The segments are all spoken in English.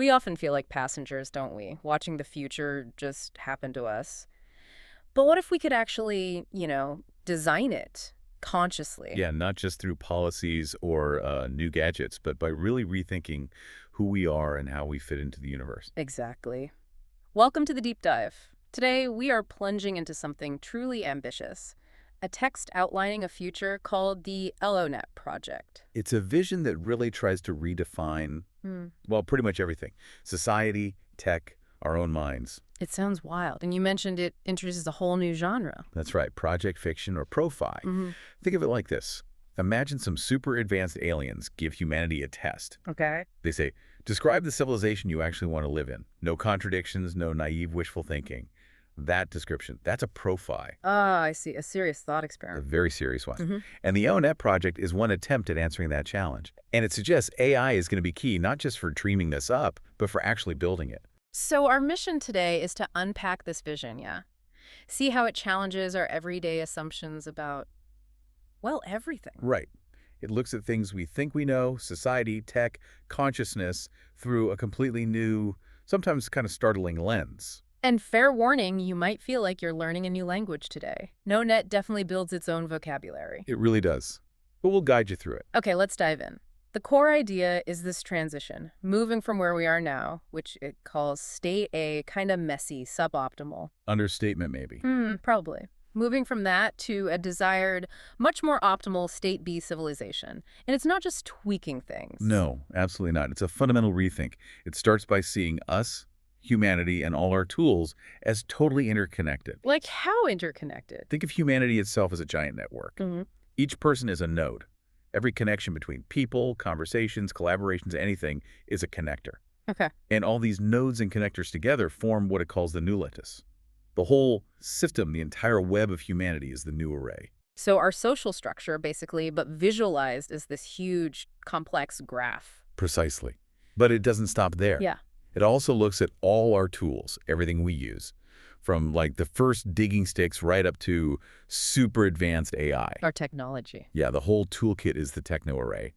We often feel like passengers, don't we? Watching the future just happen to us. But what if we could actually, design it consciously? Yeah, not just through policies or new gadgets, but by really rethinking who we are and how we fit into the universe. Exactly. Welcome to the deep dive. Today, we are plunging into something truly ambitious, a text outlining a future called the LONET project. It's a vision that really tries to redefine, Hmm. well, pretty much everything. Society, tech, our own minds. It sounds wild. And you mentioned it introduces a whole new genre. That's right, project fiction or pro-fi. Hmm. Think of it like this. Imagine some super advanced aliens give humanity a test. Okay. They say, describe the civilization you actually want to live in. No contradictions, no naive wishful thinking. That description, that's a pro-fi, Ah, I see. A serious thought a experiment. very serious one. Hmm. And the ONET project is one attempt at answering that challenge. And it suggests AI is going to be key, not just for dreaming this up, but for actually building it. So our mission today is to unpack this vision, yeah? See how it challenges our everyday assumptions about, well, everything. Right. It looks at things we think we know, society, tech, consciousness, through a completely new, sometimes kind of startling lens. And fair warning, you might feel like you're learning a new language today. NoNet definitely builds its own vocabulary. It really does. But we'll guide you through it. Okay, let's dive in. The core idea is this transition, moving from where we are now, which it calls state A, kind of messy, suboptimal. Understatement, maybe. Probably. Moving from that to a desired, much more optimal state B civilization. And it's not just tweaking things. No, absolutely not. It's a fundamental rethink. It starts by seeing us, humanity, and all our tools as totally interconnected. Like how interconnected? Think of humanity itself as a giant network. Hmm. Each person is a node. Every connection between people, conversations, collaborations, anything is a connector. Okay. And all these nodes and connectors together form what it calls the nucleus. The whole system, the entire web of humanity is the new array. So our social structure, basically, but visualized as this huge, complex graph. Precisely. But it doesn't stop there. Yeah. It also looks at all our tools, everything we use, from like the first digging sticks right up to super advanced AI. Our technology. Yeah, the whole toolkit is the techno array.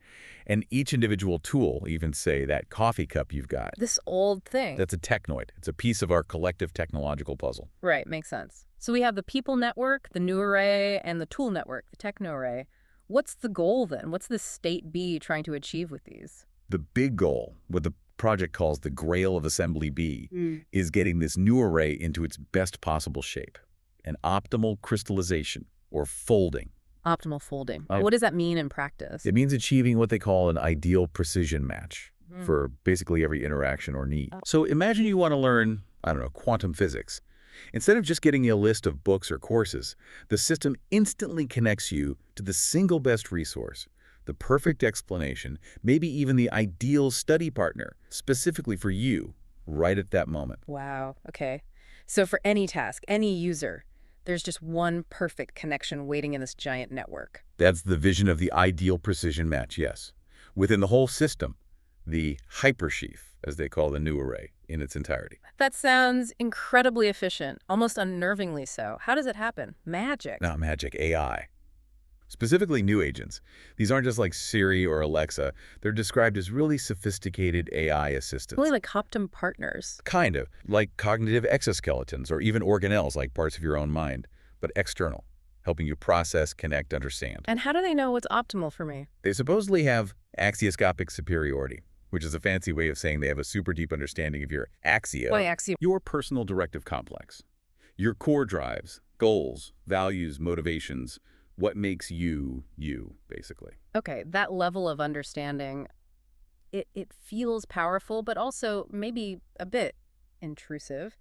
And each individual tool, even say that coffee cup you've got, This old thing. that's a technoid. It's a piece of our collective technological puzzle. Right, makes sense. So we have the people network, the new array, and the tool network, the techno array. What's the goal then? What's the state B trying to achieve with these? The big goal, what the project calls the Grail of Assembly B, is getting this new array into its best possible shape, an optimal crystallization or folding. Optimal folding. Oh. What does that mean in practice? It means achieving what they call an ideal precision match for basically every interaction or need. So imagine you want to learn, I don't know, quantum physics. Instead of just getting you a list of books or courses, the system instantly connects you to the single best resource, the perfect explanation, maybe even the ideal study partner, specifically for you, right at that moment. Wow, okay. So for any task, any user, there's just one perfect connection waiting in this giant network. That's the vision of the ideal precision match, yes. Within the whole system, the hypersheaf, as they call the new array, in its entirety. That sounds incredibly efficient, almost unnervingly so. How does it happen? Magic. Not magic, AI. Specifically new agents. These aren't just like Siri or Alexa. They're described as really sophisticated AI assistants. Really like Optum partners. Kind of, like cognitive exoskeletons or even organelles like parts of your own mind, but external, helping you process, connect, understand. And how do they know what's optimal for me? They supposedly have axioscopic superiority, which is a fancy way of saying they have a super deep understanding of your axio, Why axiom? your personal directive complex, your core drives, goals, values, motivations, what makes you, you, basically. Okay, that level of understanding, it feels powerful, but also maybe a bit intrusive.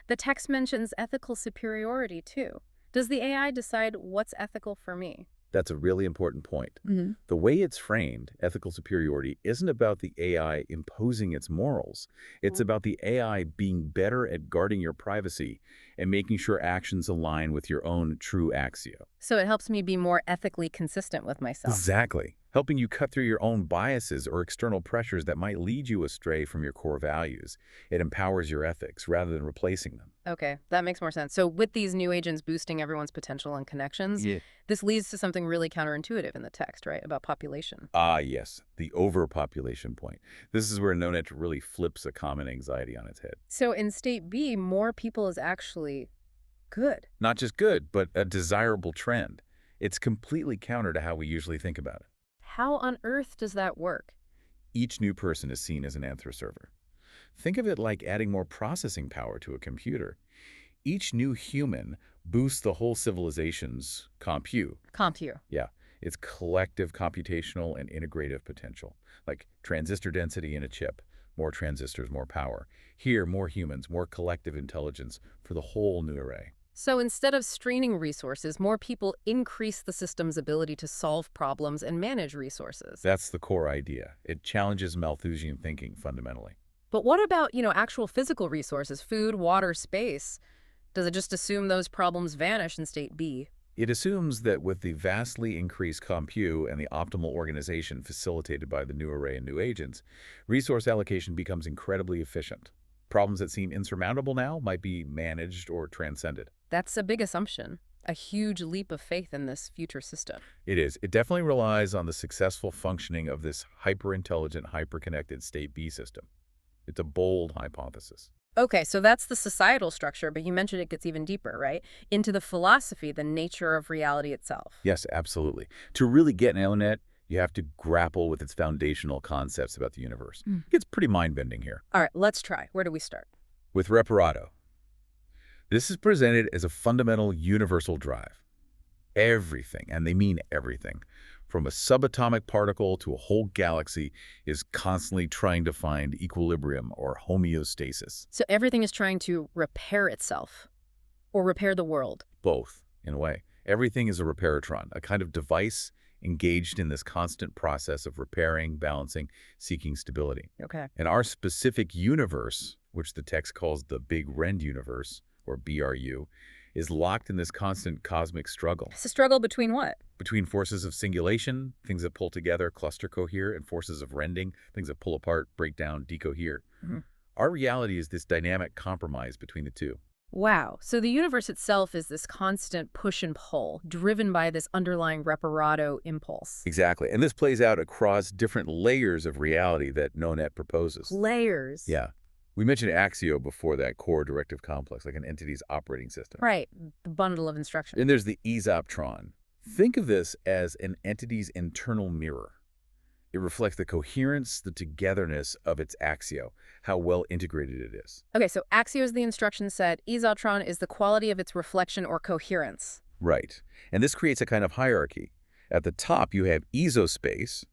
The text mentions ethical superiority, too. Does the AI decide what's ethical for me? That's a really important point. The way it's framed, ethical superiority, isn't about the AI imposing its morals. It's about the AI being better at guarding your privacy and making sure actions align with your own true axio. So it helps me be more ethically consistent with myself. Exactly. helping you cut through your own biases or external pressures that might lead you astray from your core values. It empowers your ethics rather than replacing them. Okay, that makes more sense. So with these new agents boosting everyone's potential and connections, Yeah. this leads to something really counterintuitive in the text, right? About population. Ah, yes, the overpopulation point. This is where NoNet really flips a common anxiety on its head. So in state B, more people is actually good. Not just good, but a desirable trend. It's completely counter to how we usually think about it. How on earth does that work? Each new person is seen as an anthroserver. Think of it like adding more processing power to a computer. Each new human boosts the whole civilization's compute. Compute. Yeah, its collective computational and integrative potential, like transistor density in a chip. More transistors, more power. Here, more humans, more collective intelligence for the whole new array. So instead of straining resources, more people increase the system's ability to solve problems and manage resources. That's the core idea. It challenges Malthusian thinking fundamentally. But what about, actual physical resources, food, water, space? Does it just assume those problems vanish in state B? It assumes that with the vastly increased compute and the optimal organization facilitated by the new array and new agents, resource allocation becomes incredibly efficient. Problems that seem insurmountable now might be managed or transcended. That's a big assumption, a huge leap of faith in this future system. It is. It definitely relies on the successful functioning of this hyper-intelligent, hyper-connected state B system. It's a bold hypothesis. Okay, so that's the societal structure, but you mentioned it gets even deeper, right? Into the philosophy, the nature of reality itself. Yes, absolutely. To really get NoNet, you have to grapple with its foundational concepts about the universe. It gets pretty mind-bending here. All right, let's try. Where do we start? With reparato, this is presented as a fundamental universal drive. Everything, and they mean everything, from a subatomic particle to a whole galaxy, is constantly trying to find equilibrium or homeostasis. So everything is trying to repair itself or repair the world. Both, in a way. Everything is a reparatron, a kind of device engaged in this constant process of repairing, balancing, seeking stability. Okay. And our specific universe, which the text calls the Big Rend universe, or BRU, is locked in this constant cosmic struggle. It's a struggle between what? Between forces of singulation, things that pull together, cluster cohere, and forces of rending, things that pull apart, break down, decohere. Our reality is this dynamic compromise between the two. Wow. So the universe itself is this constant push and pull, driven by this underlying reparato impulse. Exactly. And this plays out across different layers of reality that NoNet proposes. Layers. Yeah. We mentioned Axio before, that core directive complex, like an entity's operating system. Right. The bundle of instructions. Then there's the Aesoptron. Think of this as an entity's internal mirror. It reflects the coherence, the togetherness of its Axio, how well integrated it is. Okay, so Axio is the instruction set. Aesotron is the quality of its reflection or coherence. Right. And this creates a kind of hierarchy. At the top, you have Esospace,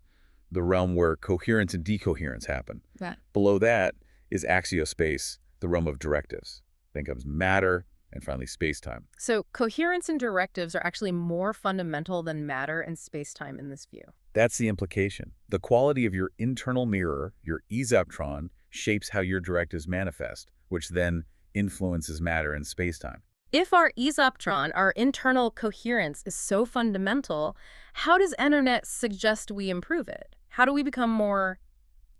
the realm where coherence and decoherence happen. Right. Below that is Axiospace, the realm of directives. Then comes matter, and finally space-time. So coherence and directives are actually more fundamental than matter and space-time in this view. That's the implication. The quality of your internal mirror, your Esoptron, shapes how your directives manifest, which then influences matter and space-time. If our Esoptron, our internal coherence, is so fundamental, how does NoNet suggest we improve it? How do we become more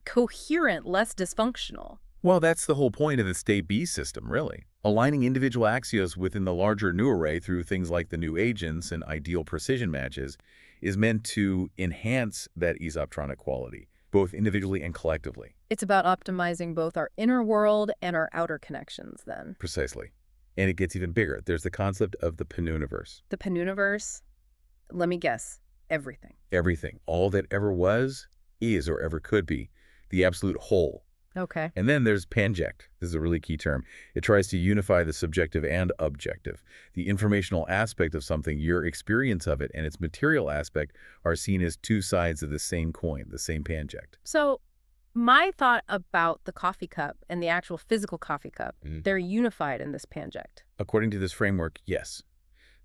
coherent, less dysfunctional? Well, that's the whole point of the state B system, really. Aligning individual axios within the larger new array through things like the new agents and ideal precision matches is meant to enhance that Esoptronic quality, both individually and collectively. It's about optimizing both our inner world and our outer connections, then. Precisely. And it gets even bigger. There's the concept of the Penuniverse. The Penuniverse, let me guess, everything. Everything. All that ever was, is, or ever could be. The absolute whole. Okay. And then there's panject. This is a really key term. It tries to unify the subjective and objective. The informational aspect of something, your experience of it, and its material aspect are seen as two sides of the same coin, the same panject. So my thought about the coffee cup and the actual physical coffee cup, they're unified in this panject. According to this framework, yes.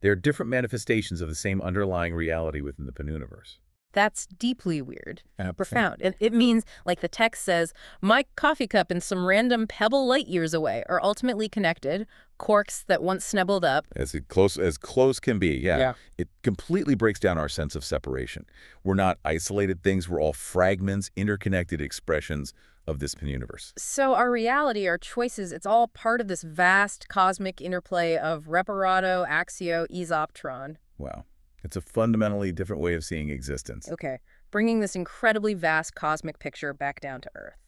They are different manifestations of the same underlying reality within the Penuniverse. That's deeply weird. Absolutely. Profound. It means, like the text says, my coffee cup and some random pebble light years away are ultimately connected, corks that once snuggled up. As close can be, yeah. Yeah. It completely breaks down our sense of separation. We're not isolated things. We're all fragments, interconnected expressions of this universe. So our reality, our choices, it's all part of this vast cosmic interplay of reparato, axio, isoptron. Wow. It's a fundamentally different way of seeing existence. Okay, bringing this incredibly vast cosmic picture back down to Earth.